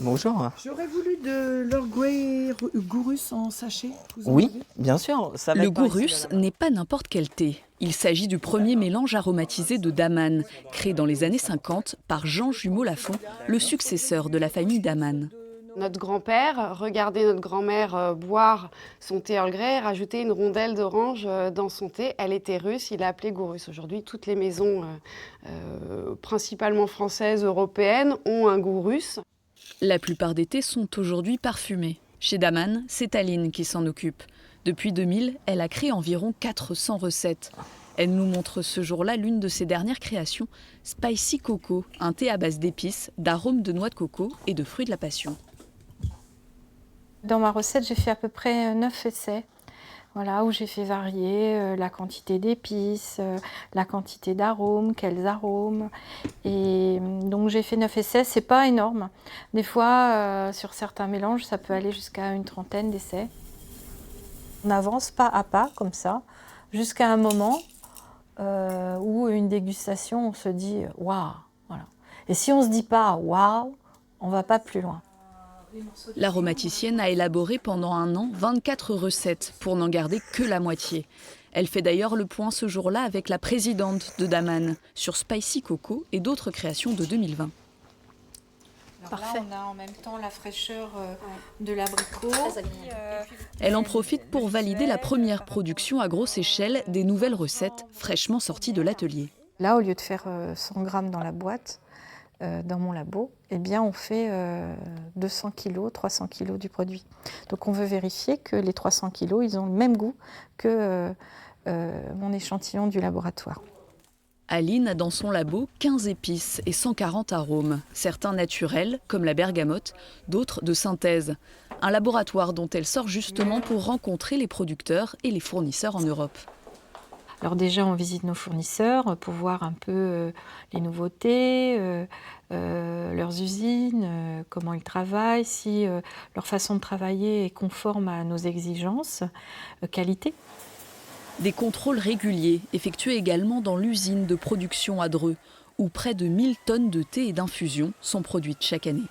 Bonjour. J'aurais voulu de l'Earl Grey Gourus en sachet. Vous en Oui, avez bien sûr. Ça va Le être par ici, Gourus madame. n'est pas n'importe quel thé. Il s'agit du premier mélange aromatisé de Daman, créé dans les années 50 par Jean Jumeau-Lafont, le successeur de la famille Daman. Notre grand-père regardait notre grand-mère boire son thé Earl Grey, rajouter une rondelle d'orange dans son thé. Elle était russe, il l'a appelé Gourus. Aujourd'hui, toutes les maisons, principalement françaises, européennes, ont un Gourus. La plupart des thés sont aujourd'hui parfumés. Chez Daman, c'est Aline qui s'en occupe. Depuis 2000, elle a créé environ 400 recettes. Elle nous montre ce jour-là l'une de ses dernières créations, Spicy Coco, un thé à base d'épices, d'arômes de noix de coco et de fruits de la passion. Dans ma recette, j'ai fait à peu près 9 essais, voilà, où j'ai fait varier la quantité d'épices, la quantité d'arômes, quels arômes. Et donc j'ai fait 9 essais, c'est pas énorme. Des fois, sur certains mélanges, ça peut aller jusqu'à une trentaine d'essais. On avance pas à pas, comme ça, jusqu'à un moment où une dégustation, on se dit « waouh ». Voilà. Et si on se dit pas « waouh », on va pas plus loin. L'aromaticienne a élaboré pendant un an 24 recettes pour n'en garder que la moitié. Elle fait d'ailleurs le point ce jour-là avec la présidente de Daman sur Spicy Coco et d'autres créations de 2020. Parfait. Là, on a en même temps la fraîcheur de l'abricot. Elle en profite pour valider la première production à grosse échelle des nouvelles recettes fraîchement sorties de l'atelier. Là, au lieu de faire 100 grammes dans la boîte, dans mon labo, eh bien, on fait 200 kg, 300 kg du produit. Donc on veut vérifier que les 300 kg, ils ont le même goût que mon échantillon du laboratoire. Aline a dans son labo 15 épices et 140 arômes, certains naturels, comme la bergamote, d'autres de synthèse. Un laboratoire dont elle sort justement pour rencontrer les producteurs et les fournisseurs en Europe. Alors déjà, on visite nos fournisseurs pour voir un peu les nouveautés, leurs usines, comment ils travaillent, si leur façon de travailler est conforme à nos exigences, qualité. Des contrôles réguliers effectués également dans l'usine de production à Dreux, où près de 1000 tonnes de thé et d'infusions sont produites chaque année.